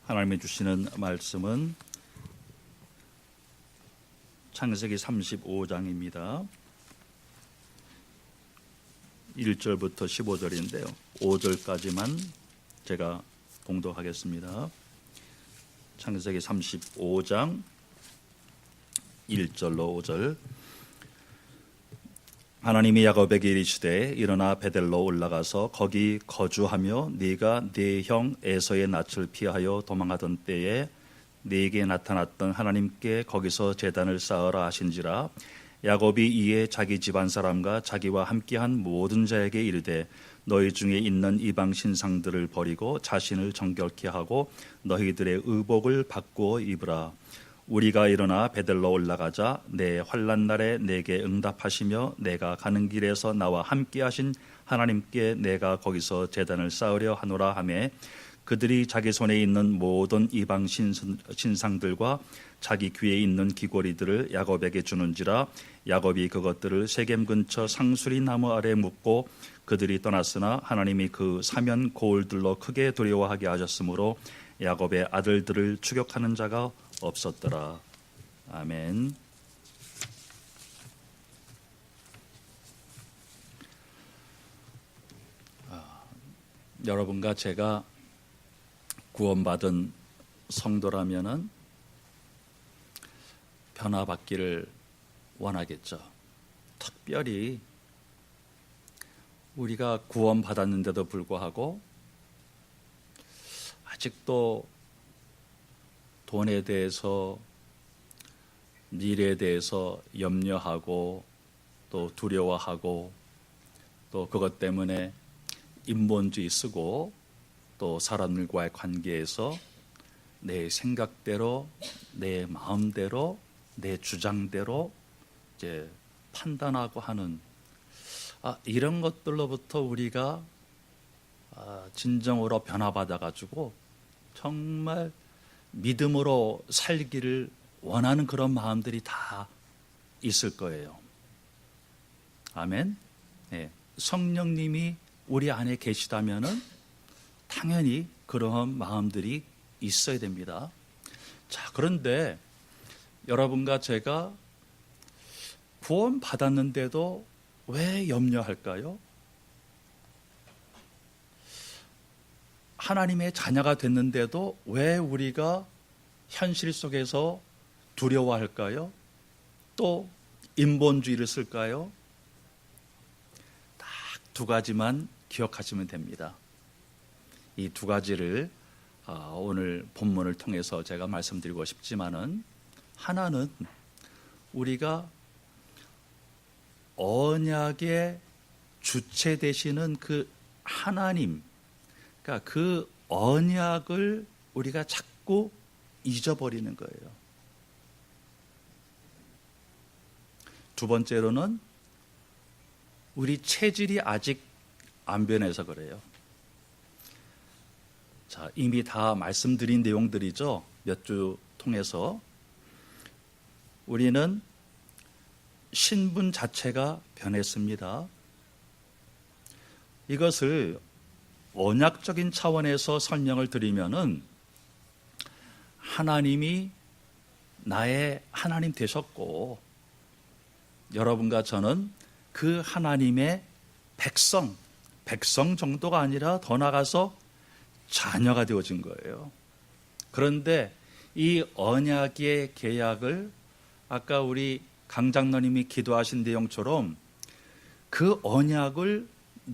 하나님이 주시는 말씀은 창세기 35장입니다. 1절부터 15절인데요. 5절까지만 제가 봉독하겠습니다. 창세기 35장 1절로 5절. 하나님이 야곱에게 이르시되 일어나 베델로 올라가서 거기 거주하며 네가 네 형 에서의 낯을 피하여 도망하던 때에 네게 나타났던 하나님께 거기서 제단을 쌓으라 하신지라. 야곱이 이에 자기 집안 사람과 자기와 함께한 모든 자에게 이르되 너희 중에 있는 이방 신상들을 버리고 자신을 정결케 하고 너희들의 의복을 바꾸어 입으라. 우리가 일어나 베델로 올라가자 내 환난 날에 내게 응답하시며 내가 가는 길에서 나와 함께하신 하나님께 내가 거기서 제단을 쌓으려 하노라 하매 그들이 자기 손에 있는 모든 이방 신상들과 자기 귀에 있는 귀고리들을 야곱에게 주는지라. 야곱이 그것들을 세겜 근처 상수리 나무 아래 묻고 그들이 떠났으나 하나님이 그 사면 고울들로 크게 두려워하게 하셨으므로 야곱의 아들들을 추격하는 자가 없었더라. 아멘. 여러분과 제가 구원받은 성도라면은 변화받기를 원하겠죠. 특별히 우리가 구원받았는데도 불구하고 아직도 돈에 대해서, 미래에 대해서 염려하고 또 두려워하고 또 그것 때문에 인본주의 쓰고 또 사람들과의 관계에서 내 생각대로, 내 마음대로, 내 주장대로 이제 판단하고 하는 이런 것들로부터 우리가 진정으로 변화받아가지고 정말 믿음으로 살기를 원하는 그런 마음들이 다 있을 거예요. 아멘. 네. 성령님이 우리 안에 계시다면은 당연히 그러한 마음들이 있어야 됩니다. 자, 그런데 여러분과 제가 구원 받았는데도 왜 염려할까요? 하나님의 자녀가 됐는데도 왜 우리가 현실 속에서 두려워할까요? 또 인본주의를 쓸까요? 딱 두 가지만 기억하시면 됩니다. 이 두 가지를 오늘 본문을 통해서 제가 말씀드리고 싶지만은, 하나는 우리가 언약의 주체 되시는 그 하나님, 그러니까 그 언약을 우리가 자꾸 잊어버리는 거예요. 두 번째로는 우리 체질이 아직 안 변해서 그래요. 자, 이미 다 말씀드린 내용들이죠. 몇 주 통해서 우리는 신분 자체가 변했습니다. 이것을 언약적인 차원에서 설명을 드리면은 하나님이 나의 하나님 되셨고 여러분과 저는 그 하나님의 백성 정도가 아니라 더 나아가서 자녀가 되어진 거예요. 그런데 이 언약의 계약을 아까 우리 강 장로님이 기도하신 내용처럼 그 언약을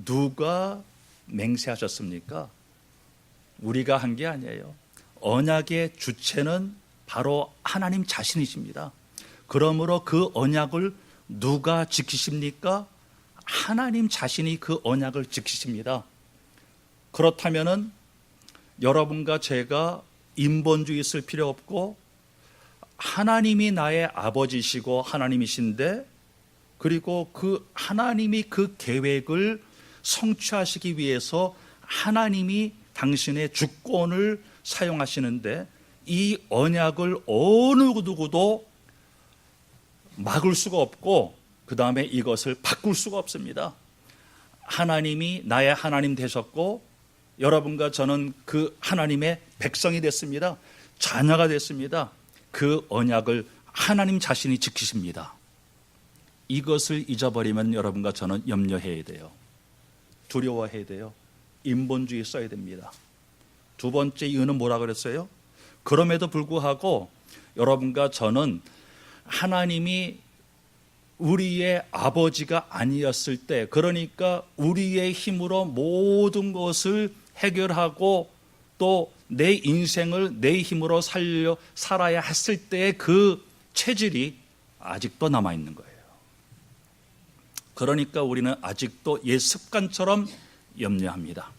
누가 맹세하셨습니까? 우리가 한 게 아니에요. 언약의 주체는 바로 하나님 자신이십니다. 그러므로 그 언약을 누가 지키십니까? 하나님 자신이 그 언약을 지키십니다. 그렇다면은 여러분과 제가 인본주의 쓸 필요 없고 하나님이 나의 아버지시고 하나님이신데, 그리고 그 하나님이 그 계획을 성취하시기 위해서 하나님이 당신의 주권을 사용하시는데 이 언약을 어느 누구도 막을 수가 없고 그 다음에 이것을 바꿀 수가 없습니다. 하나님이 나의 하나님 되셨고 여러분과 저는 그 하나님의 백성이 됐습니다. 자녀가 됐습니다. 그 언약을 하나님 자신이 지키십니다. 이것을 잊어버리면 여러분과 저는 염려해야 돼요. 두려워해야 돼요. 인본주의 써야 됩니다. 두 번째 이유는 뭐라 그랬어요? 그럼에도 불구하고 여러분과 저는 하나님이 우리의 아버지가 아니었을 때, 그러니까 우리의 힘으로 모든 것을 해결하고 또 내 인생을 내 힘으로 살아야 했을 때의 그 체질이 아직도 남아있는 거예요. 그러니까 우리는 아직도 옛 습관처럼 염려합니다.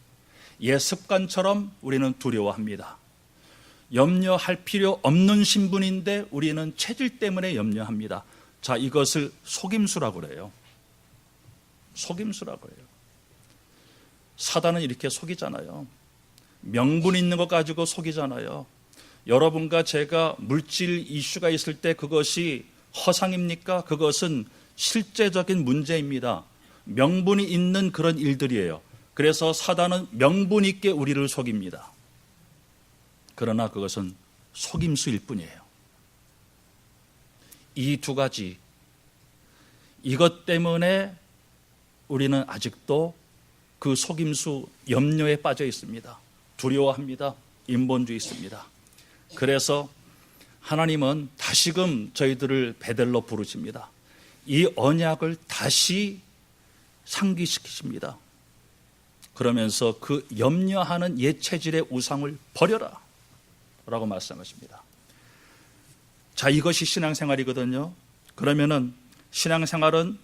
옛 습관처럼 우리는 두려워합니다. 염려할 필요 없는 신분인데 우리는 체질 때문에 염려합니다. 자, 이것을 속임수라고 그래요. 속임수라고 해요. 사단은 이렇게 속이잖아요. 명분 있는 것 가지고 속이잖아요. 여러분과 제가 물질 이슈가 있을 때 그것이 허상입니까? 그것은 실제적인 문제입니다. 명분이 있는 그런 일들이에요. 그래서 사단은 명분 있게 우리를 속입니다. 그러나 그것은 속임수일 뿐이에요. 이 두 가지, 이것 때문에 우리는 아직도 그 속임수 염려에 빠져 있습니다. 두려워합니다. 인본주의 있습니다. 그래서 하나님은 다시금 저희들을 베델로 부르십니다. 이 언약을 다시 상기시키십니다. 그러면서 그 염려하는 옛 체질의 우상을 버려라 라고 말씀하십니다. 자, 이것이 신앙생활이거든요. 그러면은 신앙생활은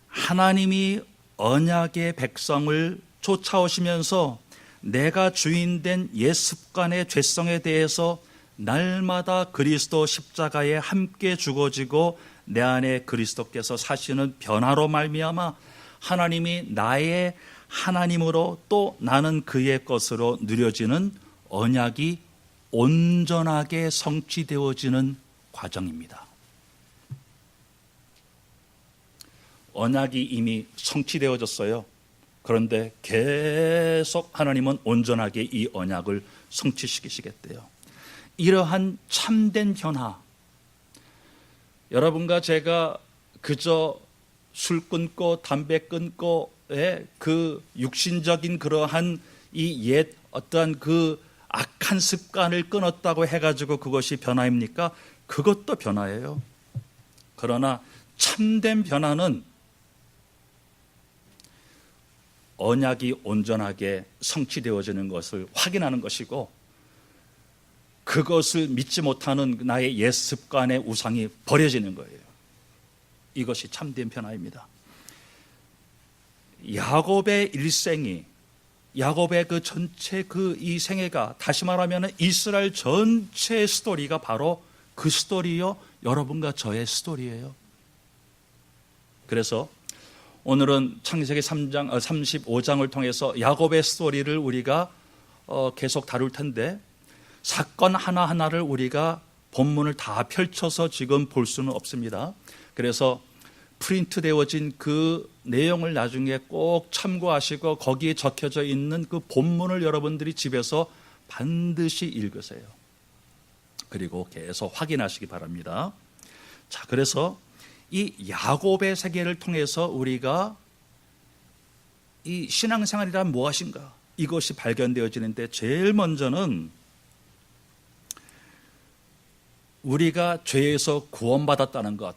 하나님이 언약의 백성을 쫓아오시면서 내가 주인된 옛 습관의 죄성에 대해서 날마다 그리스도 십자가에 함께 죽어지고 내 안에 그리스도께서 사시는 변화로 말미암아 하나님이 나의 하나님으로 또 나는 그의 것으로 누려지는 언약이 온전하게 성취되어지는 과정입니다. 언약이 이미 성취되어졌어요. 그런데 계속 하나님은 온전하게 이 언약을 성취시키시겠대요. 이러한 참된 변화, 여러분과 제가 그저 술 끊고 담배 끊고의 그 육신적인 그러한 이 옛 어떠한 그 악한 습관을 끊었다고 해가지고 그것이 변화입니까? 그것도 변화예요. 그러나 참된 변화는 언약이 온전하게 성취되어지는 것을 확인하는 것이고, 그것을 믿지 못하는 나의 옛 습관의 우상이 버려지는 거예요. 이것이 참된 변화입니다. 야곱의 일생이, 야곱의 그 전체 그 이 생애가, 다시 말하면 이스라엘 전체의 스토리가 바로 그 스토리요, 여러분과 저의 스토리예요. 그래서 오늘은 창세기 35장을 통해서 야곱의 스토리를 우리가 계속 다룰 텐데, 사건 하나하나를 우리가 본문을 다 펼쳐서 지금 볼 수는 없습니다. 그래서 프린트 되어진 그 내용을 나중에 꼭 참고하시고 거기에 적혀져 있는 그 본문을 여러분들이 집에서 반드시 읽으세요. 그리고 계속 확인하시기 바랍니다. 자, 그래서 이 야곱의 세계를 통해서 우리가 이 신앙생활이란 무엇인가, 이것이 발견되어지는데, 제일 먼저는 우리가 죄에서 구원받았다는 것,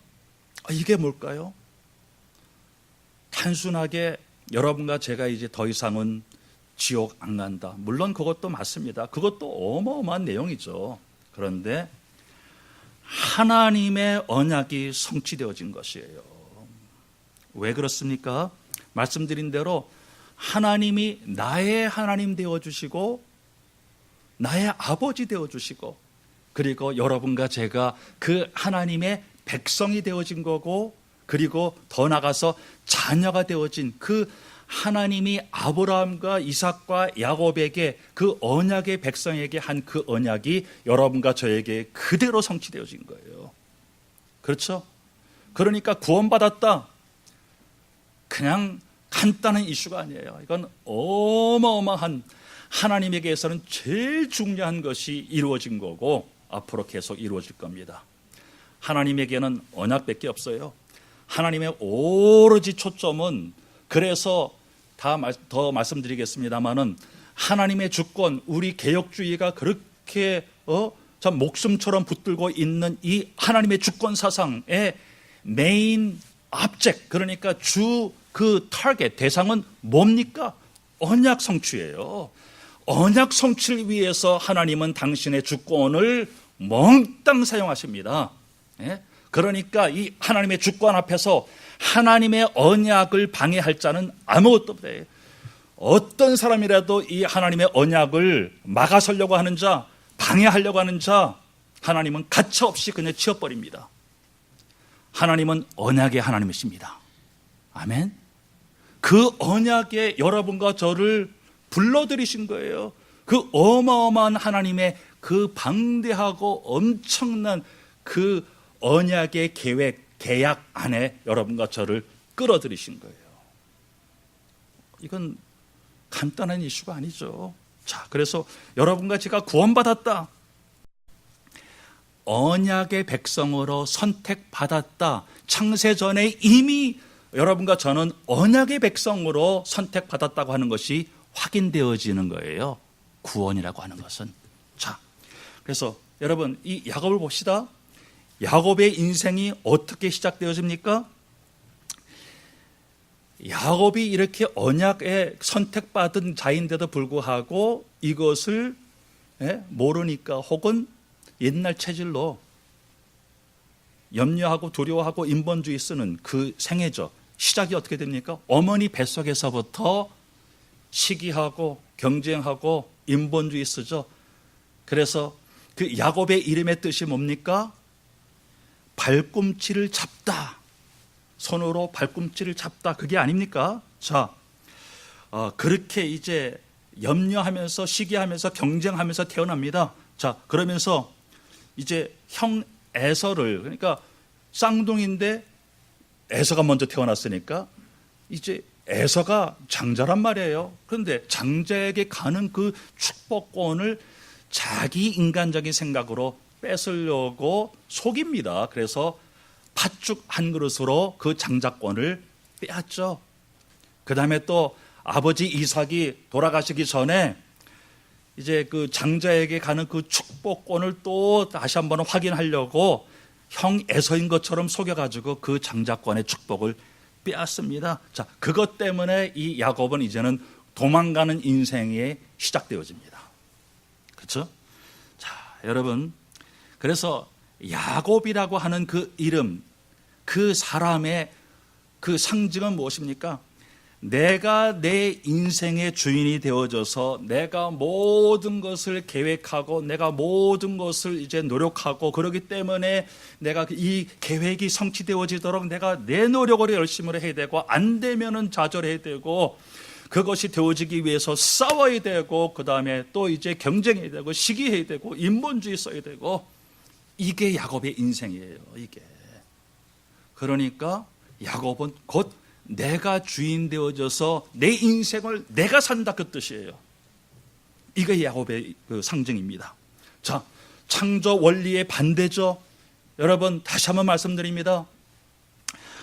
이게 뭘까요? 단순하게 여러분과 제가 이제 더 이상은 지옥 안 간다, 물론 그것도 맞습니다. 그것도 어마어마한 내용이죠. 그런데 하나님의 언약이 성취되어진 것이에요. 왜 그렇습니까? 말씀드린 대로 하나님이 나의 하나님 되어주시고 나의 아버지 되어주시고, 그리고 여러분과 제가 그 하나님의 백성이 되어진 거고, 그리고 더 나아가서 자녀가 되어진 그 하나님이 아브라함과 이삭과 야곱에게 그 언약의 백성에게 한 그 언약이 여러분과 저에게 그대로 성취되어진 거예요. 그렇죠? 그러니까 구원받았다, 그냥 간단한 이슈가 아니에요. 이건 어마어마한 하나님에게서는 제일 중요한 것이 이루어진 거고 앞으로 계속 이루어질 겁니다. 하나님에게는 언약밖에 없어요. 하나님의 오로지 초점은, 그래서 더 말씀드리겠습니다마는 하나님의 주권, 우리 개혁주의가 그렇게 참 목숨처럼 붙들고 있는 이 하나님의 주권 사상의 메인 압젝, 그러니까 그 타겟, 대상은 뭡니까? 언약 성취예요. 언약 성취를 위해서 하나님은 당신의 주권을 몽땅 사용하십니다. 예? 그러니까 이 하나님의 주권 앞에서 하나님의 언약을 방해할 자는 아무것도 없어요. 어떤 사람이라도 이 하나님의 언약을 막아서려고 하는 자, 방해하려고 하는 자, 하나님은 가차없이 그냥 치워버립니다. 하나님은 언약의 하나님이십니다. 아멘. 그 언약에 여러분과 저를 불러들이신 거예요. 그 어마어마한 하나님의 그 방대하고 엄청난 그 언약의 계약 안에 여러분과 저를 끌어들이신 거예요. 이건 간단한 이슈가 아니죠. 자, 그래서 여러분과 제가 구원받았다, 언약의 백성으로 선택받았다, 창세전에 이미 여러분과 저는 언약의 백성으로 선택받았다고 하는 것이 확인되어지는 거예요. 구원이라고 하는 것은. 자, 그래서 여러분 이 야곱을 봅시다. 야곱의 인생이 어떻게 시작되어집니까? 야곱이 이렇게 언약에 선택받은 자인데도 불구하고 이것을 모르니까, 혹은 옛날 체질로 염려하고 두려워하고 인본주의 쓰는 그 생애죠. 시작이 어떻게 됩니까? 어머니 뱃속에서부터 시기하고 경쟁하고 인본주의 쓰죠. 그래서 그 야곱의 이름의 뜻이 뭡니까? 발꿈치를 잡다. 손으로 발꿈치를 잡다. 그게 아닙니까? 자, 그렇게 이제 염려하면서 시기하면서 경쟁하면서 태어납니다. 자, 그러면서 이제 형 에서를, 그러니까 쌍둥이인데 에서가 먼저 태어났으니까 이제 에서가 장자란 말이에요. 그런데 장자에게 가는 그 축복권을 자기 인간적인 생각으로 뺏으려고 속입니다. 그래서 팥죽 한 그릇으로 그 장자권을 빼앗죠. 그 다음에 또 아버지 이삭이 돌아가시기 전에 이제 그 장자에게 가는 그 축복권을 또 다시 한번 확인하려고 형 에서인 것처럼 속여가지고 그 장자권의 축복을 빼앗습니다. 자, 그것 때문에 이 야곱은 이제는 도망가는 인생이 시작되어집니다. 그렇죠? 자, 여러분, 그래서 야곱이라고 하는 그 이름, 그 사람의 그 상징은 무엇입니까? 내가 내 인생의 주인이 되어져서 내가 모든 것을 계획하고 내가 모든 것을 이제 노력하고, 그렇기 때문에 내가 이 계획이 성취되어지도록 내가 내 노력으로 열심히 해야 되고, 안 되면은 좌절해야 되고, 그것이 되어지기 위해서 싸워야 되고, 그 다음에 또 이제 경쟁해야 되고, 시기해야 되고, 인본주의 써야 되고, 이게 야곱의 인생이에요. 이게. 그러니까 야곱은 곧 내가 주인 되어져서 내 인생을 내가 산다, 그 뜻이에요. 이게 야곱의 그 상징입니다. 자, 창조 원리의 반대죠. 여러분, 다시 한번 말씀드립니다.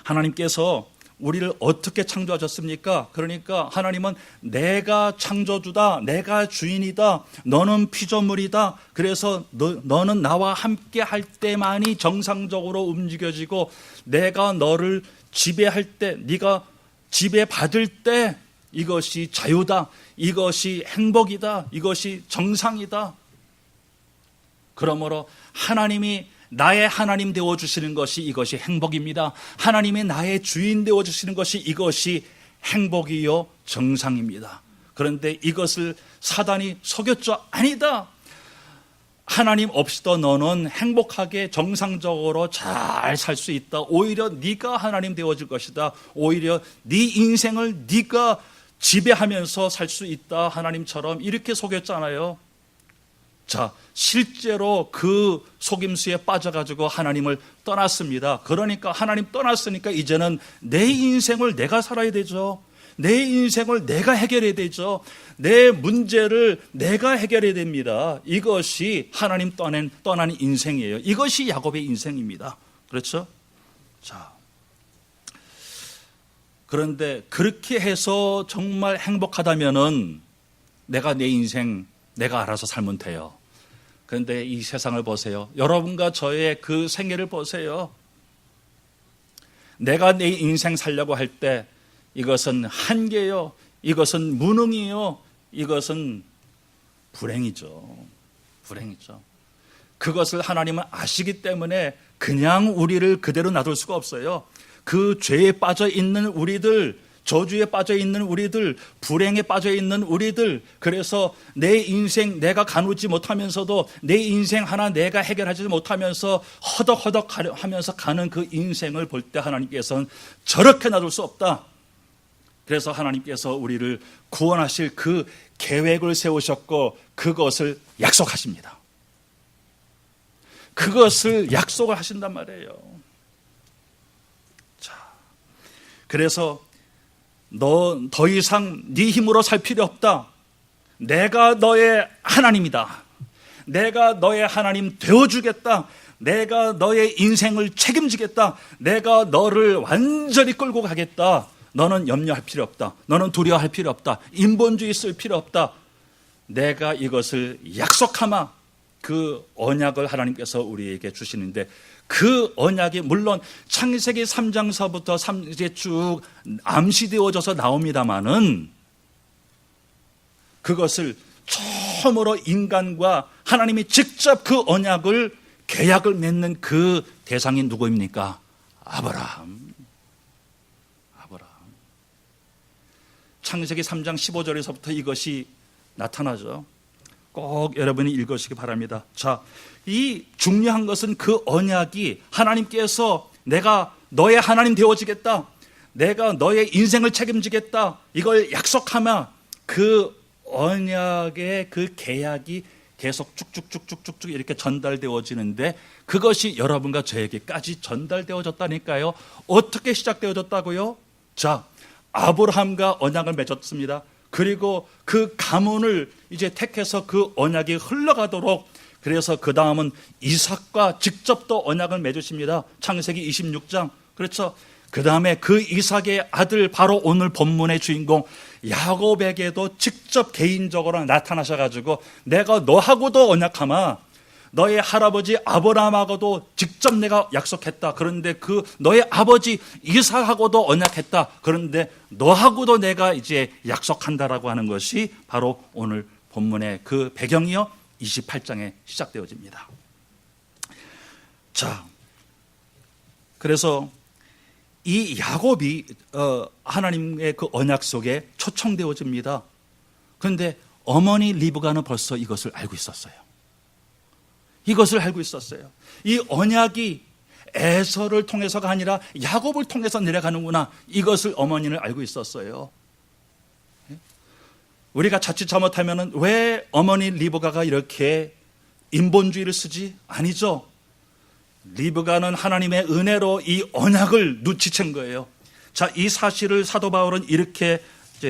하나님께서 우리를 어떻게 창조하셨습니까? 그러니까 하나님은 내가 창조주다, 내가 주인이다, 너는 피조물이다. 그래서 너는 나와 함께 할 때만이 정상적으로 움직여지고, 내가 너를 지배할 때, 네가 지배받을 때 이것이 자유다, 이것이 행복이다, 이것이 정상이다. 그러므로 하나님이 나의 하나님 되어주시는 것이 이것이 행복입니다. 하나님이 나의 주인 되어주시는 것이 이것이 행복이요 정상입니다. 그런데 이것을 사단이 속였죠. 아니다. 하나님 없이도 너는 행복하게 정상적으로 잘 살 수 있다. 오히려 네가 하나님 되어질 것이다. 오히려 네 인생을 네가 지배하면서 살 수 있다. 하나님처럼 이렇게 속였잖아요. 자, 실제로 그 속임수에 빠져가지고 하나님을 떠났습니다. 그러니까 하나님 떠났으니까 이제는 내 인생을 내가 살아야 되죠. 내 인생을 내가 해결해야 되죠. 내 문제를 내가 해결해야 됩니다. 이것이 하나님 떠난 인생이에요. 이것이 야곱의 인생입니다. 그렇죠? 자, 그런데 그렇게 해서 정말 행복하다면은 내가 내 인생 내가 알아서 살면 돼요. 그런데 이 세상을 보세요. 여러분과 저의 그 생애를 보세요. 내가 내 인생 살려고 할 때 이것은 한계요, 이것은 무능이요, 이것은 불행이죠. 불행이죠. 그것을 하나님은 아시기 때문에 그냥 우리를 그대로 놔둘 수가 없어요. 그 죄에 빠져 있는 우리들, 저주에 빠져 있는 우리들, 불행에 빠져 있는 우리들, 그래서 내 인생 내가 가누지 못하면서도 내 인생 하나 내가 해결하지 못하면서 허덕허덕 하면서 가는 그 인생을 볼 때 하나님께서는 저렇게 놔둘 수 없다. 그래서 하나님께서 우리를 구원하실 그 계획을 세우셨고 그것을 약속하십니다. 그것을 약속을 하신단 말이에요. 자, 그래서 너 더 이상 네 힘으로 살 필요 없다. 내가 너의 하나님이다. 내가 너의 하나님 되어주겠다. 내가 너의 인생을 책임지겠다. 내가 너를 완전히 끌고 가겠다. 너는 염려할 필요 없다. 너는 두려워할 필요 없다. 인본주의 쓸 필요 없다. 내가 이것을 약속하마. 그 언약을 하나님께서 우리에게 주시는데 그 언약이 물론 창세기 3장서부터 이제 쭉 암시되어져서 나옵니다마는 그것을 처음으로 인간과 하나님이 직접 그 언약을 계약을 맺는 그 대상이 누구입니까? 아브라함. 창세기 3장 15절에서부터 이것이 나타나죠. 꼭 여러분이 읽으시기 바랍니다. 자, 이 중요한 것은 그 언약이 하나님께서 내가 너의 하나님 되어지겠다. 내가 너의 인생을 책임지겠다. 이걸 약속하며 그 언약의 그 계약이 계속 쭉쭉쭉쭉쭉 이렇게 전달되어지는데 그것이 여러분과 저에게까지 전달되어졌다니까요. 어떻게 시작되어졌다고요? 자, 아브라함과 언약을 맺었습니다. 그리고 그 가문을 이제 택해서 그 언약이 흘러가도록 그래서 그 다음은 이삭과 직접 또 언약을 맺으십니다. 창세기 26장. 그렇죠. 그 다음에 그 이삭의 아들 바로 오늘 본문의 주인공 야곱에게도 직접 개인적으로 나타나셔가지고 내가 너하고도 언약하마. 너의 할아버지 아브라함하고도 직접 내가 약속했다. 그런데 그 너의 아버지 이삭하고도 언약했다. 그런데 너하고도 내가 이제 약속한다라고 하는 것이 바로 오늘 본문의 그 배경이요 28장에 시작되어집니다. 자, 그래서 이 야곱이 하나님의 그 언약 속에 초청되어집니다. 그런데 어머니 리브가는 벌써 이것을 알고 있었어요. 이것을 알고 있었어요. 이 언약이 에서를 통해서가 아니라 야곱을 통해서 내려가는구나. 이것을 어머니는 알고 있었어요. 우리가 자칫 잘못하면 왜 어머니 리브가가 이렇게 인본주의를 쓰지? 아니죠. 리브가는 하나님의 은혜로 이 언약을 눈치챈 거예요. 자, 이 사실을 사도 바울은 이렇게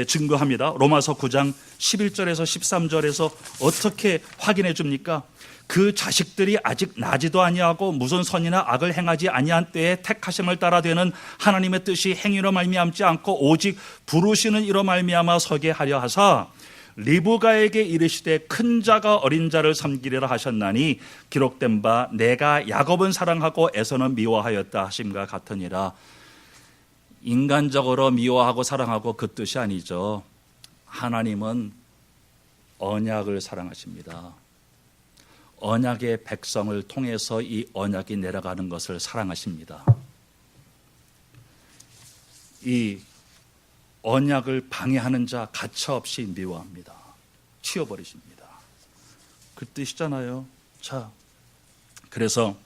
증거합니다. 로마서 9장 11절에서 13절에서 어떻게 확인해 줍니까? 그 자식들이 아직 나지도 아니하고 무슨 선이나 악을 행하지 아니한 때에 택하심을 따라 되는 하나님의 뜻이 행위로 말미암지 않고 오직 부르시는 이로 말미암아 서게 하려 하사 리브가에게 이르시되 큰 자가 어린 자를 섬기리라 하셨나니 기록된 바 내가 야곱은 사랑하고 에서는 미워하였다 하심과 같으니라. 인간적으로 미워하고 사랑하고 그 뜻이 아니죠. 하나님은 언약을 사랑하십니다. 언약의 백성을 통해서 이 언약이 내려가는 것을 사랑하십니다. 이 언약을 방해하는 자 가차없이 미워합니다. 치워버리십니다. 그 뜻이잖아요. 자, 그래서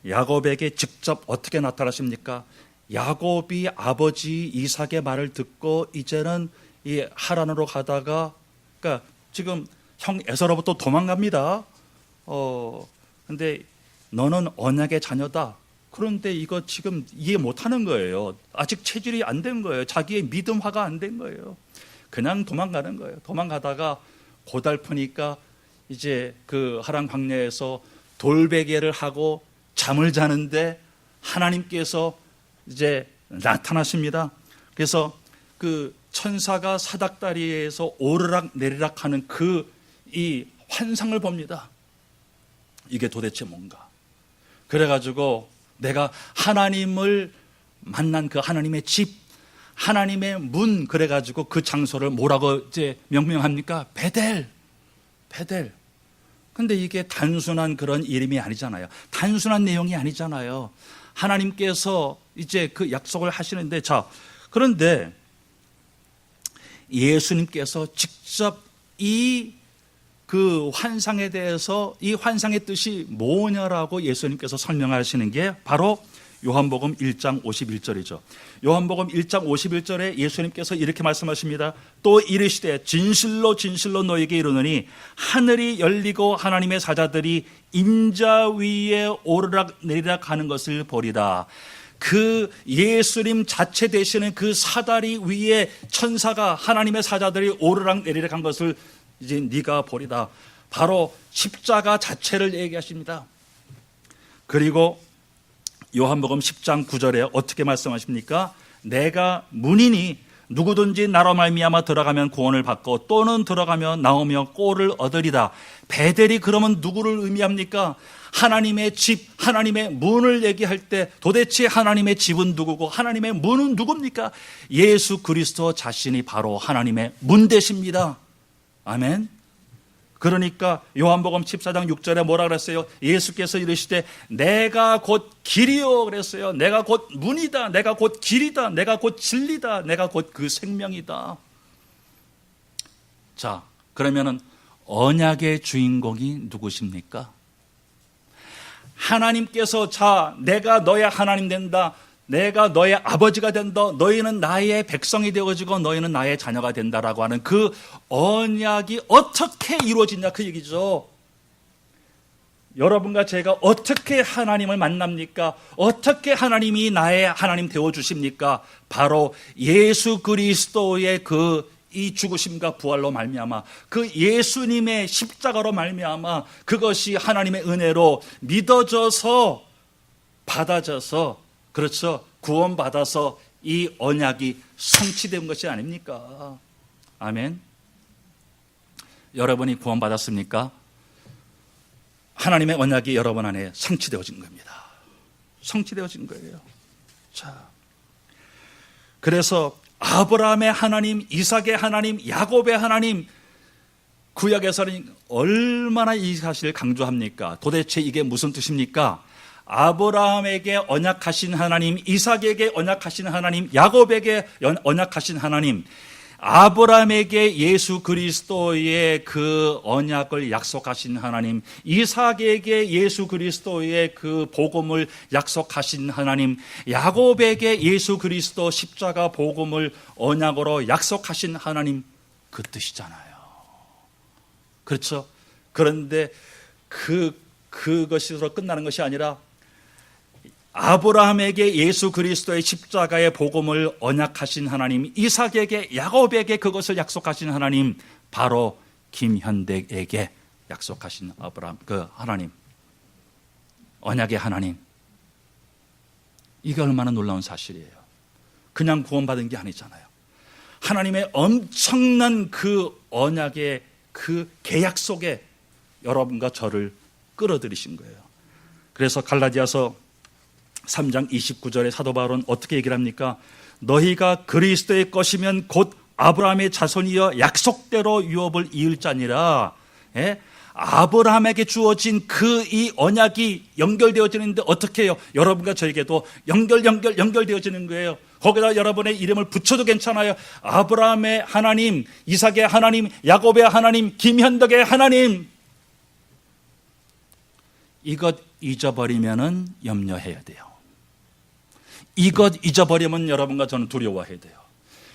야곱에게 직접 어떻게 나타나십니까? 야곱이 아버지 이삭의 말을 듣고 이제는 이 하란으로 가다가 그러니까 지금 형 에서로부터 도망갑니다. 근데 너는 언약의 자녀다. 그런데 이거 지금 이해 못하는 거예요. 아직 체질이 안 된 거예요. 자기의 믿음화가 안 된 거예요. 그냥 도망가는 거예요. 도망가다가 고달프니까 이제 그 하란 광야에서 돌베개를 하고 잠을 자는데 하나님께서 이제 나타나십니다. 그래서 그 천사가 사닥다리에서 오르락 내리락 하는 이 환상을 봅니다. 이게 도대체 뭔가? 그래가지고 내가 하나님을 만난 그 하나님의 집, 하나님의 문, 그래가지고 그 장소를 뭐라고 이제 명명합니까? 베델. 근데 이게 단순한 그런 이름이 아니잖아요. 단순한 내용이 아니잖아요. 하나님께서 이제 그 약속을 하시는데, 자, 그런데 예수님께서 직접 이 그 환상에 대해서 이 환상의 뜻이 뭐냐라고 예수님께서 설명하시는 게 바로 요한복음 1장 51절이죠. 요한복음 1장 51절에 예수님께서 이렇게 말씀하십니다. 또 이르시되 진실로 진실로 너에게 이르노니 하늘이 열리고 하나님의 사자들이 인자 위에 오르락 내리락 하는 것을 보리라. 그 예수님 자체 되시는 그 사다리 위에 천사가 하나님의 사자들이 오르락 내리락 한 것을 이제 네가 보리다. 바로 십자가 자체를 얘기하십니다. 그리고 요한복음 10장 9절에 어떻게 말씀하십니까? 내가 문이니 누구든지 나로 말미암아 들어가면 구원을 받고 또는 들어가며 나오며 꼴을 얻으리다. 베델이 그러면 누구를 의미합니까? 하나님의 집, 하나님의 문을 얘기할 때 도대체 하나님의 집은 누구고 하나님의 문은 누굽니까? 예수 그리스도 자신이 바로 하나님의 문 되십니다. 아멘. 그러니까 요한복음 14장 6절에 뭐라 그랬어요? 예수께서 이르시되 내가 곧 길이요 그랬어요. 내가 곧 문이다. 내가 곧 길이다. 내가 곧 진리다. 내가 곧 그 생명이다. 자, 그러면은 언약의 주인공이 누구십니까? 하나님께서 자, 내가 너의 하나님 된다. 내가 너의 아버지가 된다. 너희는 나의 백성이 되어지고 너희는 나의 자녀가 된다라고 하는 그 언약이 어떻게 이루어지냐 그 얘기죠. 여러분과 제가 어떻게 하나님을 만납니까? 어떻게 하나님이 나의 하나님 되어주십니까? 바로 예수 그리스도의 이 죽으심과 부활로 말미암아 그 예수님의 십자가로 말미암아 그것이 하나님의 은혜로 믿어져서 받아져서 그렇죠. 구원받아서 이 언약이 성취된 것이 아닙니까? 아멘. 여러분이 구원받았습니까? 하나님의 언약이 여러분 안에 성취되어진 겁니다. 성취되어진 거예요. 자, 그래서 아브라함의 하나님, 이삭의 하나님, 야곱의 하나님, 구약에서는 얼마나 이 사실을 강조합니까? 도대체 이게 무슨 뜻입니까? 아브라함에게 언약하신 하나님, 이삭에게 언약하신 하나님, 야곱에게 언약하신 하나님, 아브라함에게 예수 그리스도의 그 언약을 약속하신 하나님, 이삭에게 예수 그리스도의 그 복음을 약속하신 하나님, 야곱에게 예수 그리스도 십자가 복음을 언약으로 약속하신 하나님, 그 뜻이잖아요. 그렇죠? 그런데 그것으로 끝나는 것이 아니라 아브라함에게 예수 그리스도의 십자가의 복음을 언약하신 하나님, 이삭에게 야곱에게 그것을 약속하신 하나님, 바로 김현택에게 약속하신 아브라함 그 하나님, 언약의 하나님. 이게 얼마나 놀라운 사실이에요. 그냥 구원받은 게 아니잖아요. 하나님의 엄청난 그 언약의 그 계약 속에 여러분과 저를 끌어들이신 거예요. 그래서 갈라디아서 3장 29절에 사도 바울은 어떻게 얘기를 합니까? 너희가 그리스도의 것이면 곧 아브라함의 자손이여 약속대로 유업을 이을 자니라. 예? 아브라함에게 주어진 이 언약이 연결되어지는데 어떻게 해요? 여러분과 저에게도 연결되어지는 거예요. 거기다 여러분의 이름을 붙여도 괜찮아요. 아브라함의 하나님, 이삭의 하나님, 야곱의 하나님, 김현덕의 하나님. 이것 잊어버리면은 염려해야 돼요. 이것 잊어버리면 여러분과 저는 두려워해야 돼요.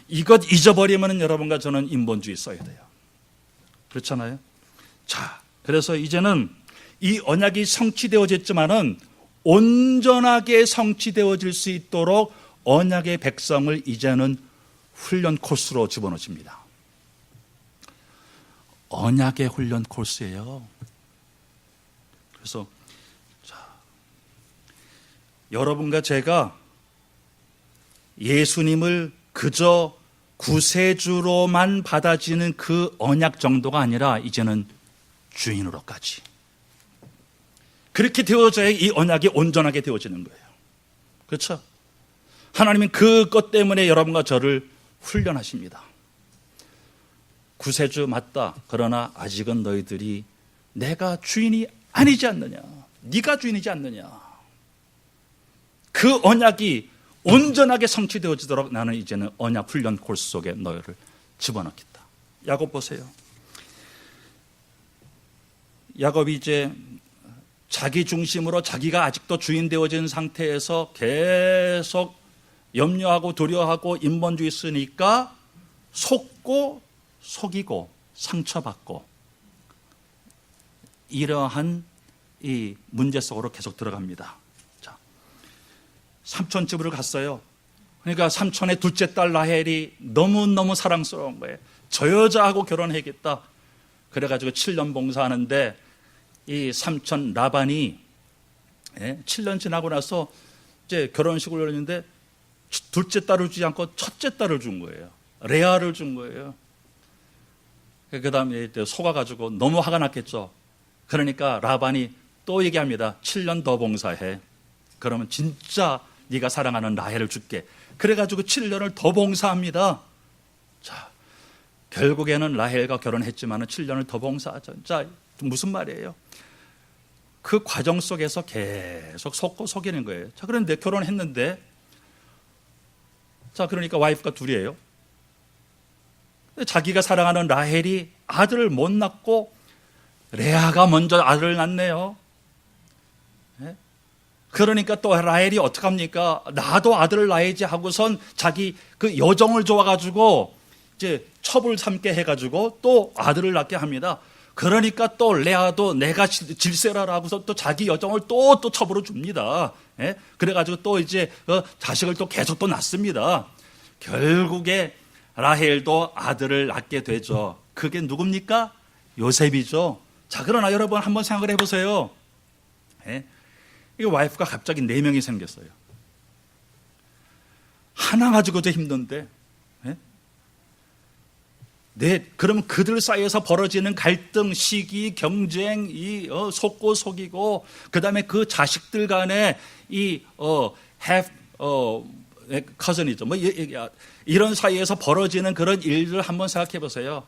이것 잊어버리면 여러분과 저는 인본주의 써야 돼요. 그렇잖아요. 자, 그래서 이제는 이 언약이 성취되어졌지만은 온전하게 성취되어질 수 있도록 언약의 백성을 이제는 훈련 코스로 집어넣습니다. 언약의 훈련 코스예요. 그래서 여러분과 제가 예수님을 그저 구세주로만 받아지는 그 언약 정도가 아니라 이제는 주인으로까지 그렇게 되어져야 이 언약이 온전하게 되어지는 거예요. 그렇죠? 하나님은 그것 때문에 여러분과 저를 훈련하십니다. 구세주 맞다. 그러나 아직은 너희들이 내가 주인이 아니지 않느냐. 네가 주인이지 않느냐. 그 언약이 온전하게 성취되어지도록 나는 이제는 언약 훈련 코스 속에 너희를 집어넣겠다. 야곱 보세요. 야곱이 이제 자기 중심으로 자기가 아직도 주인 되어진 상태에서 계속 염려하고 두려워하고 인본주의 쓰니까 속고 속이고 상처받고 이러한 이 문제 속으로 계속 들어갑니다. 자, 삼촌 집으로 갔어요. 그러니까 삼촌의 둘째 딸 라헬이 너무너무 사랑스러운 거예요. 저 여자하고 결혼해야겠다. 그래가지고 7년 봉사하는데 이 삼촌 라반이 7년 지나고 나서 이제 결혼식을 열었는데 둘째 딸을 주지 않고 첫째 딸을 준 거예요. 레아를 준 거예요. 그 다음에 속아가지고 너무 화가 났겠죠. 그러니까 라반이 또 얘기합니다. 7년 더 봉사해. 그러면 진짜 네가 사랑하는 라헬을 줄게. 그래가지고 7년을 더 봉사합니다. 자, 결국에는 라헬과 결혼했지만 7년을 더 봉사하죠. 자, 무슨 말이에요? 그 과정 속에서 계속 속고 속이는 거예요. 자, 그런데 결혼했는데, 자, 그러니까 와이프가 둘이에요. 자기가 사랑하는 라헬이 아들을 못 낳고 레아가 먼저 아들을 낳네요. 그러니까 또 라헬이 어떡합니까? 나도 아들을 낳아야지 하고선 자기 그 여정을 좋아가지고 이제 첩을 삼게 해가지고 또 아들을 낳게 합니다. 그러니까 또 레아도 내가 질세라라 하고서 또 자기 여정을 또 첩으로 줍니다. 그래가지고 또 이제 자식을 또 계속 또 낳습니다. 결국에 라헬도 아들을 낳게 되죠. 그게 누굽니까? 요셉이죠. 자, 그러나 여러분 한번 생각을 해보세요. 이 와이프가 갑자기 4명이 생겼어요. 하나 가지고도 힘든데. 그러면 그들 사이에서 벌어지는 갈등, 시기, 경쟁, 속고 속이고, 그 다음에 그 자식들 간에 cousin이죠. 이런 사이에서 벌어지는 그런 일들 한번 생각해 보세요.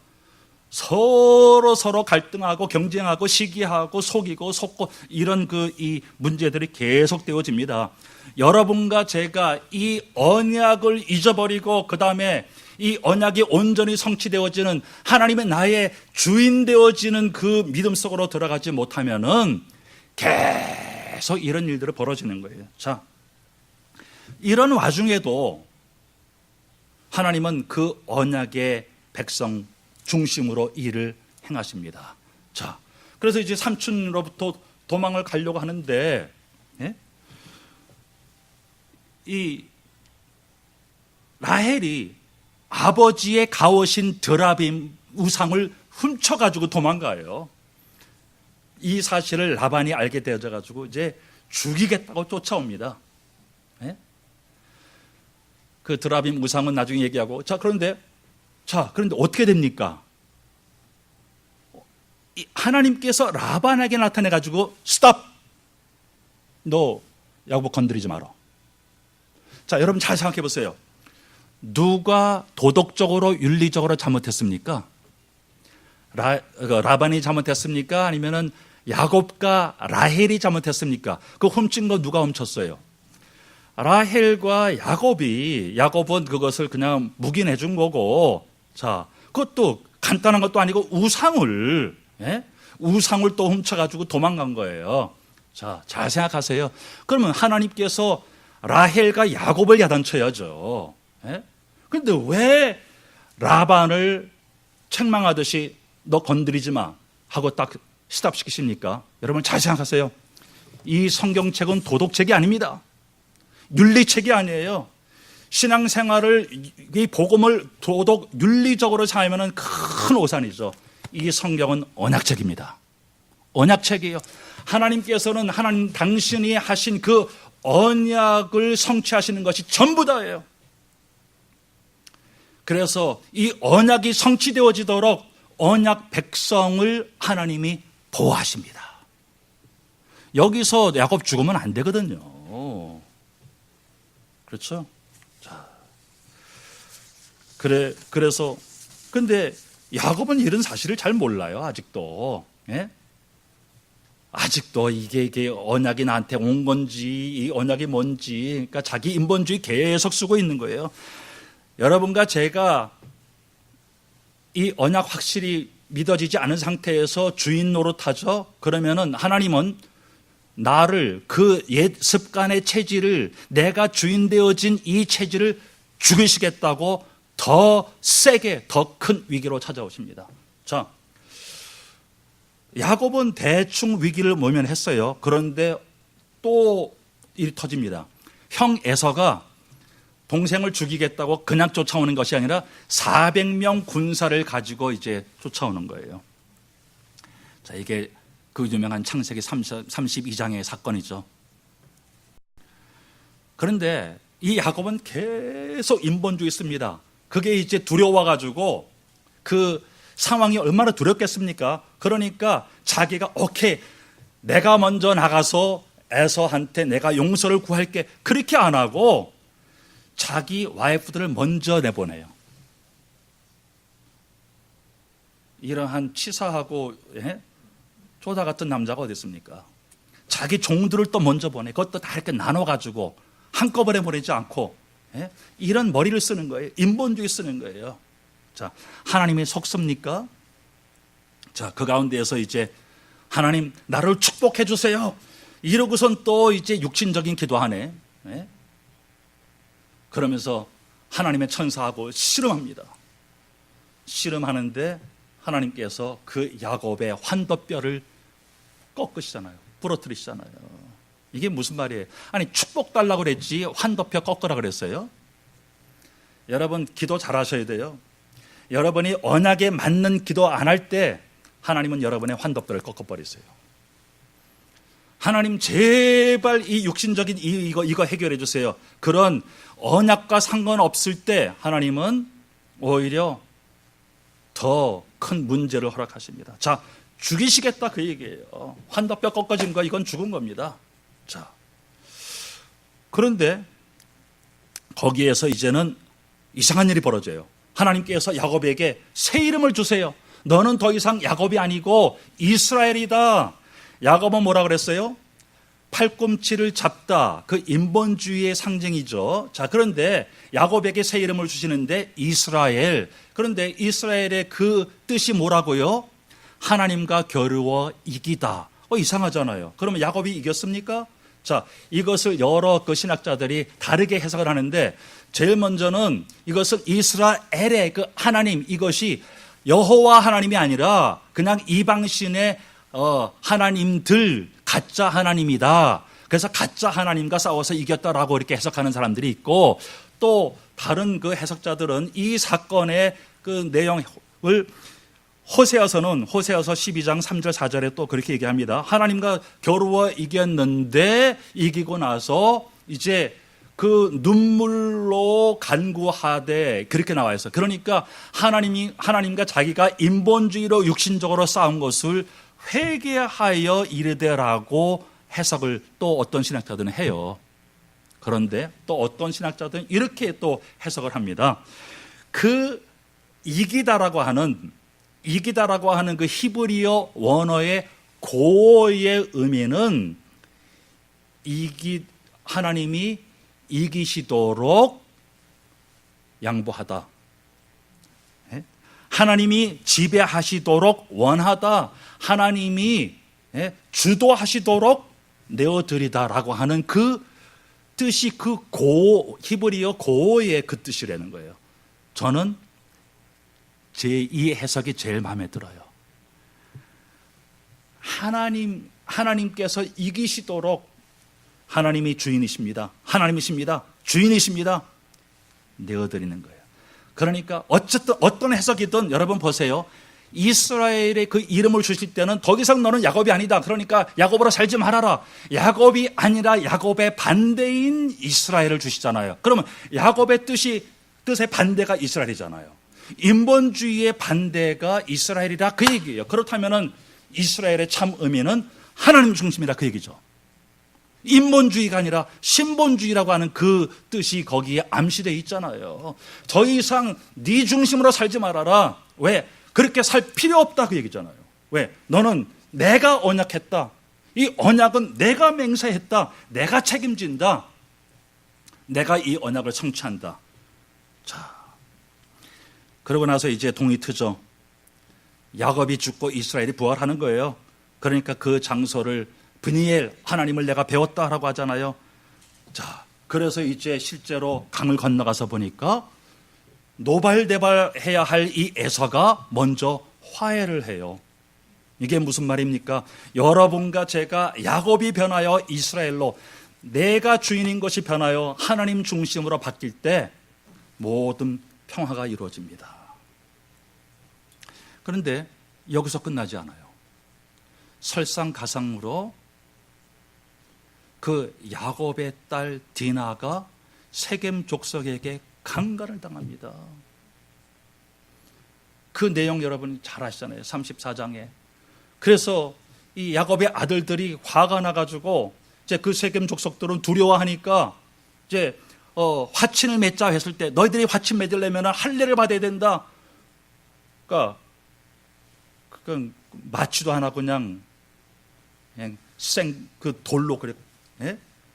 서로 갈등하고 경쟁하고 시기하고 속이고 속고 이런 이 문제들이 계속 되어집니다. 여러분과 제가 이 언약을 잊어버리고 그 다음에 이 언약이 온전히 성취되어지는 하나님의 나의 주인 되어지는 그 믿음 속으로 들어가지 못하면은 계속 이런 일들이 벌어지는 거예요. 자, 이런 와중에도 하나님은 그 언약의 백성 중심으로 일을 행하십니다. 자, 그래서 이제 삼촌으로부터 도망을 가려고 하는데, 이 라헬이 아버지의 가오신 드라빔 우상을 훔쳐가지고 도망가요. 이 사실을 라반이 알게 되어져가지고 이제 죽이겠다고 쫓아옵니다. 그 드라빔 우상은 나중에 얘기하고, 그런데 어떻게 됩니까? 하나님께서 라반에게 나타내가지고, 스탑! 너 야곱 건드리지 마라. 자, 여러분 잘 생각해 보세요. 누가 도덕적으로, 윤리적으로 잘못했습니까? 라반이 잘못했습니까? 아니면은 야곱과 라헬이 잘못했습니까? 그 훔친 거 누가 훔쳤어요? 라헬과 야곱은 그것을 그냥 묵인해 준 거고, 자, 그것도 간단한 것도 아니고 우상을 또 훔쳐가지고 도망간 거예요. 자, 잘 생각하세요. 그러면 하나님께서 라헬과 야곱을 야단쳐야죠. 그런데 왜 라반을 책망하듯이 너 건드리지 마 하고 딱 스탑시키십니까? 여러분 잘 생각하세요. 이 성경책은 도덕책이 아닙니다. 윤리책이 아니에요. 신앙생활을, 이 복음을 도덕 윤리적으로 살면은 큰 오산이죠. 이 성경은 언약책입니다. 언약책이에요. 하나님께서는 하나님 당신이 하신 그 언약을 성취하시는 것이 전부 다예요. 그래서 이 언약이 성취되어지도록 언약 백성을 하나님이 보호하십니다. 여기서 야곱 죽으면 안 되거든요. 그렇죠? 자, 그래서 근데 야곱은 이런 사실을 잘 몰라요. 아직도. 예? 아직도 이게 언약이 나한테 온 건지, 이 언약이 뭔지, 그러니까 자기 인본주의 계속 쓰고 있는 거예요. 여러분과 제가 이 언약 확실히 믿어지지 않은 상태에서 주인 노릇하죠. 그러면은 하나님은 나를, 그 옛 습관의 체질을, 내가 주인 되어진 이 체질을 죽이시겠다고 더 세게, 더 큰 위기로 찾아오십니다. 자, 야곱은 대충 위기를 모면했어요. 그런데 또 일이 터집니다. 형 에서가 동생을 죽이겠다고 그냥 쫓아오는 것이 아니라 400명 군사를 가지고 이제 쫓아오는 거예요. 자, 이게 그 유명한 창세기 32장의 사건이죠. 그런데 이 야곱은 계속 인본주의입니다. 그게 이제 두려워가지고 그 상황이 얼마나 두렵겠습니까? 그러니까 자기가 오케이, 내가 먼저 나가서 에서한테 내가 용서를 구할게, 그렇게 안 하고 자기 와이프들을 먼저 내보내요. 이러한 치사하고 조다 같은 남자가 어디 있습니까? 자기 종들을 또 먼저 보내. 그것도 다 이렇게 나눠가지고 한꺼번에 보내지 않고 이런 머리를 쓰는 거예요. 인본주의 쓰는 거예요. 자, 하나님이 속습니까? 자, 그 가운데에서 이제 하나님 나를 축복해 주세요. 이러고선 또 이제 육신적인 기도하네. 그러면서 하나님의 천사하고 씨름합니다. 씨름하는데 하나님께서 그 야곱의 환도뼈를 꺾으시잖아요. 부러뜨리시잖아요. 이게 무슨 말이에요? 아니, 축복 달라고 그랬지 환도뼈 꺾으라 그랬어요? 여러분, 기도 잘하셔야 돼요. 여러분이 언약에 맞는 기도 안 할 때 하나님은 여러분의 환도뼈를 꺾어버리세요. 하나님 제발 이 육신적인 이거 해결해 주세요. 그런 언약과 상관없을 때 하나님은 오히려 더 큰 문제를 허락하십니다. 자, 죽이시겠다 그 얘기예요. 환도뼈 꺾어진 거, 이건 죽은 겁니다. 자, 그런데 거기에서 이제는 이상한 일이 벌어져요. 하나님께서 야곱에게 새 이름을 주세요. 너는 더 이상 야곱이 아니고 이스라엘이다. 야곱은 뭐라 그랬어요? 팔꿈치를 잡다. 그 인본주의의 상징이죠. 자, 그런데 야곱에게 새 이름을 주시는데 이스라엘. 그런데 이스라엘의 그 뜻이 뭐라고요? 하나님과 겨루어 이기다. 이상하잖아요. 그러면 야곱이 이겼습니까? 자, 이것을 여러 그 신학자들이 다르게 해석을 하는데, 제일 먼저는 이것은 이스라엘의 그 하나님, 이것이 여호와 하나님이 아니라 그냥 이방신의 하나님들, 가짜 하나님이다. 그래서 가짜 하나님과 싸워서 이겼다라고 이렇게 해석하는 사람들이 있고, 또 다른 그 해석자들은 이 사건의 그 내용을 호세아서는 호세아서 12장 3절 4절에 또 그렇게 얘기합니다. 하나님과 겨루어 이겼는데 이기고 나서 이제 그 눈물로 간구하되, 그렇게 나와 있어요. 그러니까 하나님과 자기가 인본주의로 육신적으로 싸운 것을 회개하여 이르되라고 해석을 또 어떤 신학자들은 해요. 그런데 또 어떤 신학자들은 이렇게 또 해석을 합니다. 그 이기다라고 하는 그 히브리어 원어의 고의 의미는 하나님이 이기시도록 양보하다. 하나님이 지배하시도록 원하다. 하나님이 주도하시도록 내어드리다라고 하는 그 뜻이 그 히브리어 고의 그 뜻이라는 거예요. 저는 제 이 해석이 제일 마음에 들어요. 하나님, 하나님께서 이기시도록 하나님이 주인이십니다. 하나님이십니다. 주인이십니다. 내어드리는 거예요. 그러니까 어쨌든 어떤 해석이든 여러분 보세요. 이스라엘의 그 이름을 주실 때는 더 이상 너는 야곱이 아니다. 그러니까 야곱으로 살지 말아라. 야곱이 아니라 야곱의 반대인 이스라엘을 주시잖아요. 그러면 야곱의 뜻의 반대가 이스라엘이잖아요. 인본주의의 반대가 이스라엘이라 그 얘기예요. 그렇다면은 이스라엘의 참 의미는 하나님 중심이라 그 얘기죠. 인본주의가 아니라 신본주의라고 하는 그 뜻이 거기에 암시되어 있잖아요. 더 이상 네 중심으로 살지 말아라. 왜? 그렇게 살 필요 없다 그 얘기잖아요. 왜? 너는 내가 언약했다. 이 언약은 내가 맹세했다. 내가 책임진다. 내가 이 언약을 성취한다. 자, 그러고 나서 이제 동이 트죠. 야곱이 죽고 이스라엘이 부활하는 거예요. 그러니까 그 장소를 브니엘, 하나님을 내가 배웠다라고 하잖아요. 자, 그래서 이제 실제로 강을 건너가서 보니까 노발대발해야 할 이 에서가 먼저 화해를 해요. 이게 무슨 말입니까? 여러분과 제가 야곱이 변하여 이스라엘로, 내가 주인인 것이 변하여 하나님 중심으로 바뀔 때 모든 평화가 이루어집니다. 그런데 여기서 끝나지 않아요. 설상가상으로 그 야곱의 딸 디나가 세겜 족속에게 강간을 당합니다. 그 내용 여러분 잘 아시잖아요. 34장에. 그래서 이 야곱의 아들들이 화가 나가지고 이제 그 세겜 족속들은 두려워하니까 이제 화친을 맺자 했을 때 너희들이 화친 맺으려면 할례를 받아야 된다. 그러니까 마취도 안 하고 그냥 그 돌로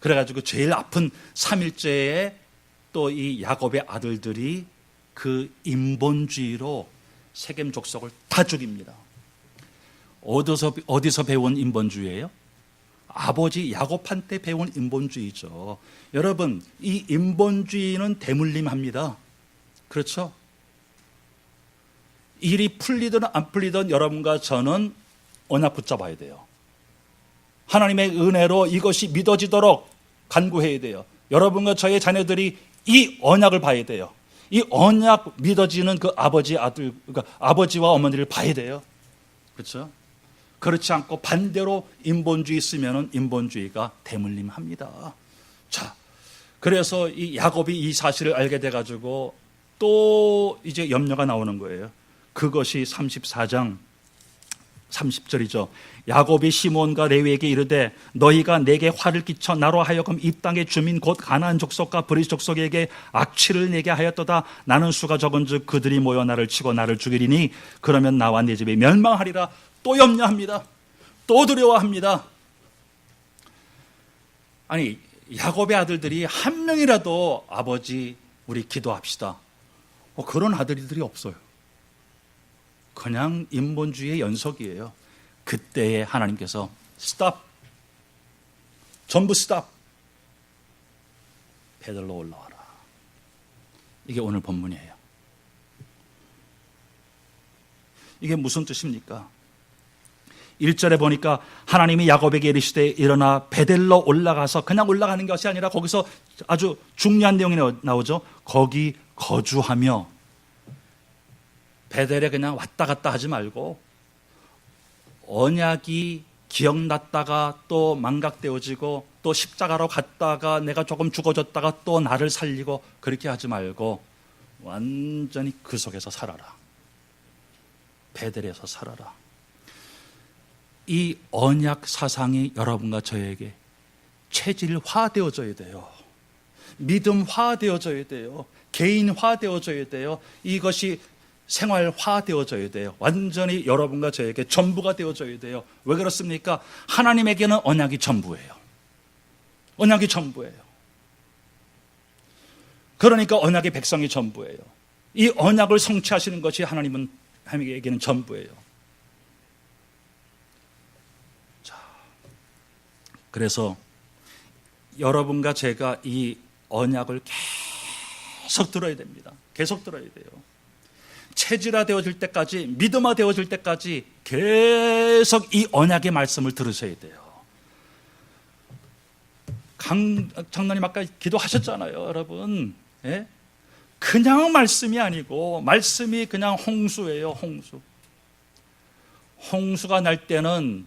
그래가지고 제일 아픈 3일째에 또 이 야곱의 아들들이 그 인본주의로 세겜 족속을 다 죽입니다. 어디서 배운 인본주의예요? 아버지 야곱한테 배운 인본주의죠. 여러분, 이 인본주의는 대물림합니다. 그렇죠? 일이 풀리든 안 풀리든 여러분과 저는 언약 붙잡아야 돼요. 하나님의 은혜로 이것이 믿어지도록 간구해야 돼요. 여러분과 저의 자녀들이 이 언약을 봐야 돼요. 이 언약 믿어지는 그 그러니까 아버지와 어머니를 봐야 돼요. 그렇죠? 그렇지 않고 반대로 인본주의 쓰면은 인본주의가 대물림합니다. 자, 그래서 이 야곱이 이 사실을 알게 돼가지고 또 이제 염려가 나오는 거예요. 그것이 34장 30절이죠. 야곱이 시몬과 레위에게 이르되 너희가 내게 화를 끼쳐 나로 하여금 이 땅의 주민 곧 가나안 족속과 브리스 족속에게 악취를 내게 하였도다. 나는 수가 적은즉 그들이 모여 나를 치고 나를 죽이리니 그러면 나와 내 집이 멸망하리라. 또 염려합니다. 또 두려워합니다. 아니, 야곱의 아들들이 한 명이라도 아버지 우리 기도합시다. 그런 아들들이 없어요. 그냥 인본주의의 연속이에요. 그때에 하나님께서 스탑, 전부 스탑, 베들로 올라와라. 이게 오늘 본문이에요. 이게 무슨 뜻입니까? 1절에 보니까 하나님이 야곱에게 이르시되 일어나 베델로 올라가서, 그냥 올라가는 것이 아니라 거기서 아주 중요한 내용이 나오죠. 거기 거주하며, 베델에 그냥 왔다 갔다 하지 말고 언약이 기억났다가 또 망각되어지고 또 십자가로 갔다가 내가 조금 죽어졌다가 또 나를 살리고 그렇게 하지 말고 완전히 그 속에서 살아라. 베델에서 살아라. 이 언약 사상이 여러분과 저에게 체질화되어져야 돼요. 믿음화되어져야 돼요. 개인화되어져야 돼요. 이것이 생활화되어져야 돼요. 완전히 여러분과 저에게 전부가 되어져야 돼요. 왜 그렇습니까? 하나님에게는 언약이 전부예요. 언약이 전부예요. 그러니까 언약의 백성이 전부예요. 이 언약을 성취하시는 것이 하나님에게는 전부예요. 자, 그래서 여러분과 제가 이 언약을 계속 들어야 됩니다. 계속 들어야 돼요. 체질화되어질 때까지, 믿음화되어질 때까지 계속 이 언약의 말씀을 들으셔야 돼요. 강 장로님 아까 기도하셨잖아요, 여러분. 예? 그냥 말씀이 아니고 말씀이 그냥 홍수예요, 홍수. 홍수가 날 때는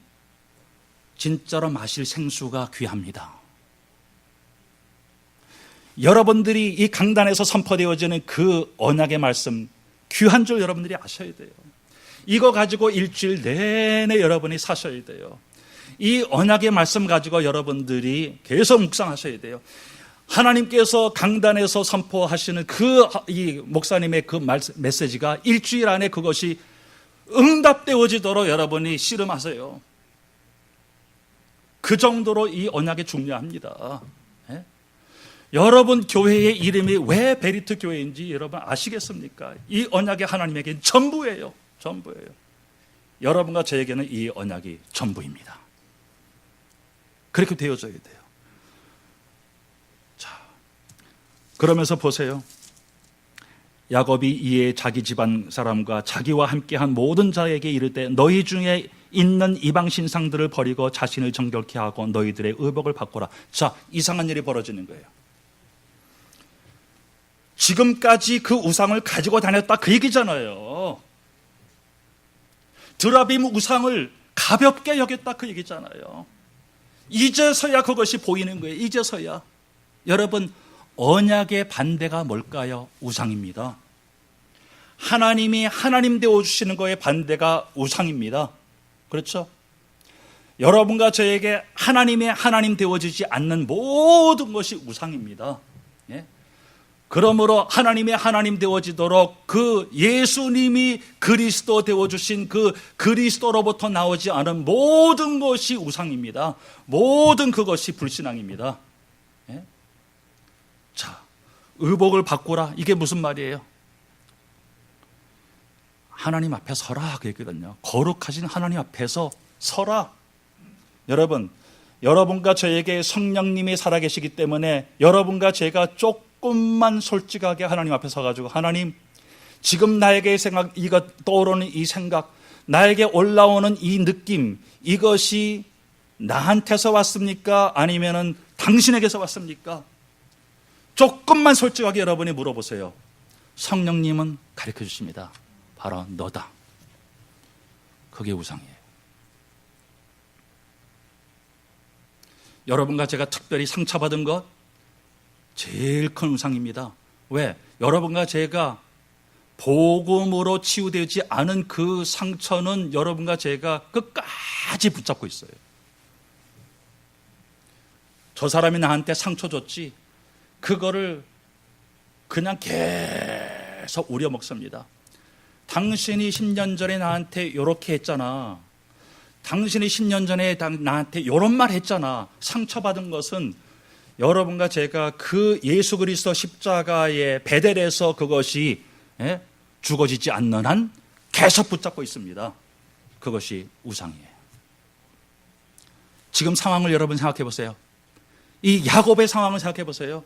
진짜로 마실 생수가 귀합니다. 여러분들이 이 강단에서 선포되어지는 그 언약의 말씀 귀한 줄 여러분들이 아셔야 돼요. 이거 가지고 일주일 내내 여러분이 사셔야 돼요. 이 언약의 말씀 가지고 여러분들이 계속 묵상하셔야 돼요. 하나님께서 강단에서 선포하시는 이 목사님의 그 메시지가 일주일 안에 그것이 응답되어지도록 여러분이 씨름하세요. 그 정도로 이 언약이 중요합니다. 예? 여러분 교회의 이름이 왜 베리트 교회인지 여러분 아시겠습니까? 이 언약이 하나님에겐 전부예요. 전부예요. 여러분과 저에게는 이 언약이 전부입니다. 그렇게 되어져야 돼요. 자, 그러면서 보세요. 야곱이 이에 자기 집안 사람과 자기와 함께한 모든 자에게 이르되 너희 중에 있는 이방 신상들을 버리고 자신을 정결케 하고 너희들의 의복을 바꾸라. 자, 이상한 일이 벌어지는 거예요. 지금까지 그 우상을 가지고 다녔다 그 얘기잖아요. 드라빔 우상을 가볍게 여겼다 그 얘기잖아요. 이제서야 그것이 보이는 거예요. 이제서야. 여러분, 언약의 반대가 뭘까요? 우상입니다. 하나님이 하나님 되어주시는 거에 반대가 우상입니다. 그렇죠? 여러분과 저에게 하나님의 하나님 되어지지 않는 모든 것이 우상입니다. 예? 그러므로 하나님의 하나님 되어지도록 그 예수님이 그리스도 되어주신 그 그리스도로부터 나오지 않은 모든 것이 우상입니다. 모든 그것이 불신앙입니다. 예? 자, 의복을 바꾸라. 이게 무슨 말이에요? 하나님 앞에 서라 그 얘기거든요. 거룩하신 하나님 앞에서 서라. 여러분, 여러분과 저에게 성령님이 살아계시기 때문에 여러분과 제가 조금만 솔직하게 하나님 앞에 서가지고 하나님, 지금 나에게 떠오르는 이 생각, 나에게 올라오는 이 느낌, 이것이 나한테서 왔습니까? 아니면은 당신에게서 왔습니까? 조금만 솔직하게 여러분이 물어보세요. 성령님은 가르쳐 주십니다. 바로 너다. 그게 우상이에요. 여러분과 제가 특별히 상처받은 것 제일 큰 우상입니다. 왜? 여러분과 제가 복음으로 치유되지 않은 그 상처는 여러분과 제가 끝까지 붙잡고 있어요. 저 사람이 나한테 상처 줬지, 그거를 그냥 계속 우려먹습니다. 당신이 10년 전에 나한테 이렇게 했잖아. 당신이 10년 전에 나한테 이런 말 했잖아. 상처받은 것은 여러분과 제가 그 예수 그리스도 십자가의 베델에서 그것이 죽어지지 않는 한 계속 붙잡고 있습니다. 그것이 우상이에요. 지금 상황을 여러분 생각해 보세요. 이 야곱의 상황을 생각해 보세요.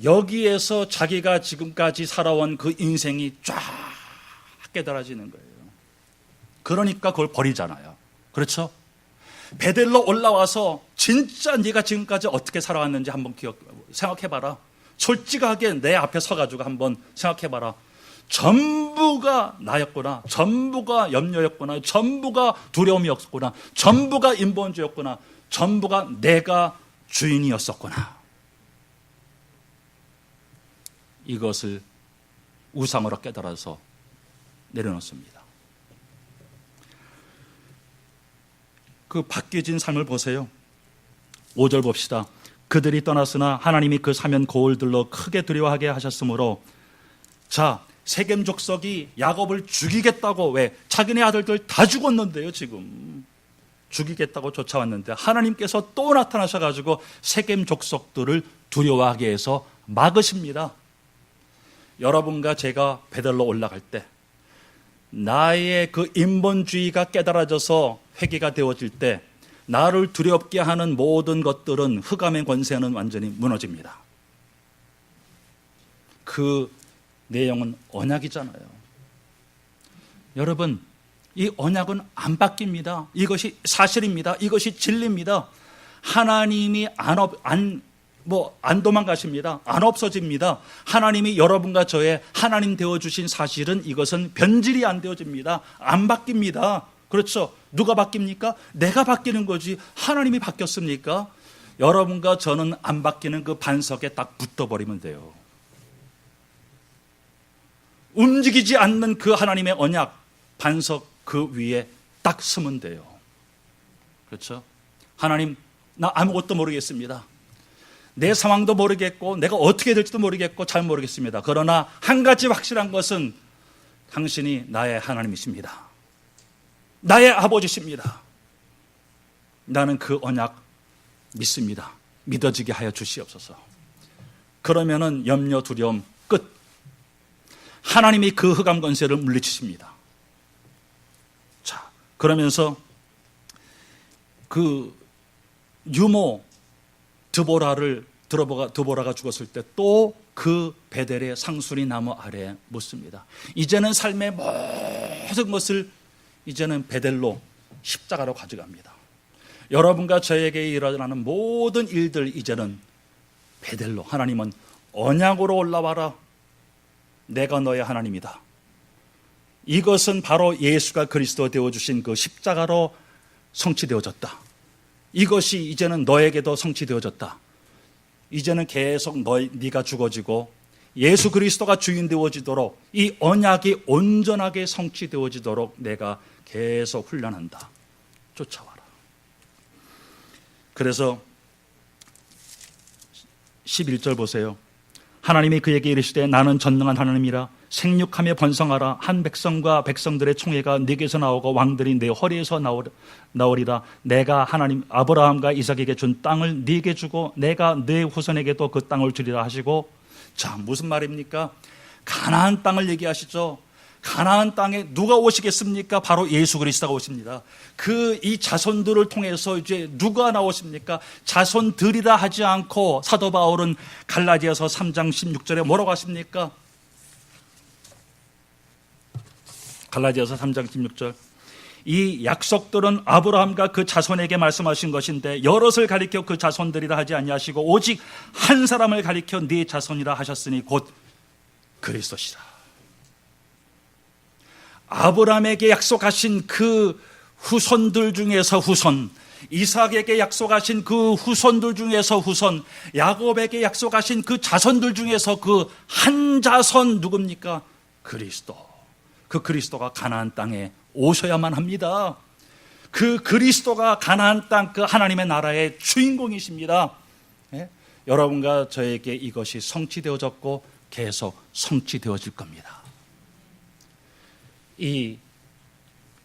여기에서 자기가 지금까지 살아온 그 인생이 쫙 깨달아지는 거예요. 그러니까 그걸 버리잖아요. 그렇죠? 베델로 올라와서 진짜 네가 지금까지 어떻게 살아왔는지 한번 생각해봐라. 솔직하게 내 앞에 서가지고 한번 생각해봐라. 전부가 나였구나. 전부가 염려였구나. 전부가 두려움이었구나. 전부가 인본주의였구나. 전부가 내가 주인이었었구나. 이것을 우상으로 깨달아서 내려놓습니다. 그 바뀌어진 삶을 보세요. 5절 봅시다. 그들이 떠났으나 하나님이 그 사면 고을들로 크게 두려워하게 하셨으므로, 자, 세겜 족속이 야곱을 죽이겠다고, 왜? 자기네 아들들 다 죽었는데요. 지금 죽이겠다고 쫓아왔는데 하나님께서 또 나타나셔가지고 세겜 족속들을 두려워하게 해서 막으십니다. 여러분과 제가 베델로 올라갈 때 나의 그 인본주의가 깨달아져서 회개가 되어질 때 나를 두렵게 하는 모든 것들은, 흑암의 권세는 완전히 무너집니다. 그 내용은 언약이잖아요. 여러분, 이 언약은 안 바뀝니다. 이것이 사실입니다. 이것이 진리입니다. 하나님이 안 도망가십니다. 안 없어집니다. 하나님이 여러분과 저의 하나님 되어주신 사실은 이것은 변질이 안 되어집니다. 안 바뀝니다. 그렇죠? 누가 바뀝니까? 내가 바뀌는 거지. 하나님이 바뀌었습니까? 여러분과 저는 안 바뀌는 그 반석에 딱 붙어버리면 돼요. 움직이지 않는 그 하나님의 언약, 반석 그 위에 딱 서면 돼요. 그렇죠? 하나님, 나 아무것도 모르겠습니다. 내 상황도 모르겠고 내가 어떻게 될지도 모르겠고 잘 모르겠습니다. 그러나 한 가지 확실한 것은 당신이 나의 하나님이십니다. 나의 아버지십니다. 나는 그 언약 믿습니다. 믿어지게 하여 주시옵소서. 그러면은 염려, 두려움 끝. 하나님이 그 흑암 권세를 물리치십니다. 자, 그러면서 그 유모 드보라가 죽었을 때 또 그 베델의 상수리 나무 아래에 묻습니다. 이제는 삶의 모든 것을 이제는 베델로 십자가로 가져갑니다. 여러분과 저에게 일어나는 모든 일들 이제는 베델로, 하나님은 언약으로 올라와라. 내가 너의 하나님이다. 이것은 바로 예수가 그리스도 되어주신 그 십자가로 성취되어졌다. 이것이 이제는 너에게도 성취되어졌다. 이제는 계속 네가 죽어지고 예수 그리스도가 주인 되어지도록 이 언약이 온전하게 성취되어지도록 내가 계속 훈련한다. 쫓아와라. 그래서 11절 보세요. 하나님이 그에게 이르시되 나는 전능한 하나님이라 생육하며 번성하라. 한 백성과 백성들의 총회가 네게서 나오고 왕들이 네 허리에서 나오리라. 내가 하나님 아브라함과 이삭에게 준 땅을 네게 주고 내가 네 후손에게도 그 땅을 주리라 하시고, 자, 무슨 말입니까? 가나안 땅을 얘기하시죠. 가나안 땅에 누가 오시겠습니까? 바로 예수 그리스도가 오십니다. 이 자손들을 통해서 이제 누가 나오십니까? 자손들이라 하지 않고 사도 바울은 갈라디아서 3장 16절에 뭐라고 하십니까? 갈라디아서 3장 16절. 이 약속들은 아브라함과 그 자손에게 말씀하신 것인데 여럿을 가리켜 그 자손들이라 하지 아니하시고 오직 한 사람을 가리켜 네 자손이라 하셨으니 곧 그리스도시라. 아브라함에게 약속하신 그 후손들 중에서 후손, 이삭에게 약속하신 그 후손들 중에서 후손, 야곱에게 약속하신 그 자손들 중에서 그 한 자손 누굽니까? 그리스도. 그 그리스도가 가나안 땅에 오셔야만 합니다. 그 그리스도가 가나안 땅 그 하나님의 나라의 주인공이십니다. 예? 여러분과 저에게 이것이 성취되어졌고 계속 성취되어질 겁니다. 이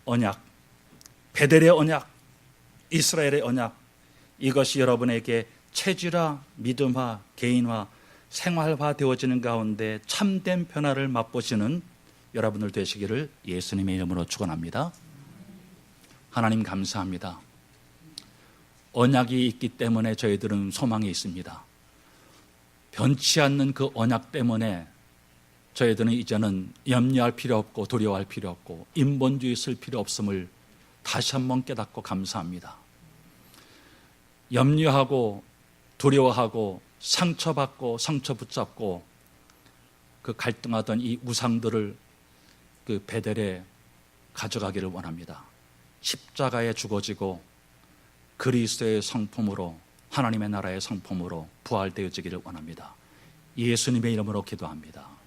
언약, 베델의 언약, 이스라엘의 언약, 이것이 여러분에게 체질화, 믿음화, 개인화, 생활화 되어지는 가운데 참된 변화를 맛보시는 여러분들 되시기를 예수님의 이름으로 축원합니다. 하나님 감사합니다. 언약이 있기 때문에 저희들은 소망이 있습니다. 변치 않는 그 언약 때문에 저희들은 이제는 염려할 필요 없고 두려워할 필요 없고 인본주의 쓸 필요 없음을 다시 한번 깨닫고 감사합니다. 염려하고 두려워하고 상처받고 상처 붙잡고 그 갈등하던 이 우상들을 그 베델에 가져가기를 원합니다. 십자가에 죽어지고 그리스도의 성품으로 하나님의 나라의 성품으로 부활되어지기를 원합니다. 예수님의 이름으로 기도합니다.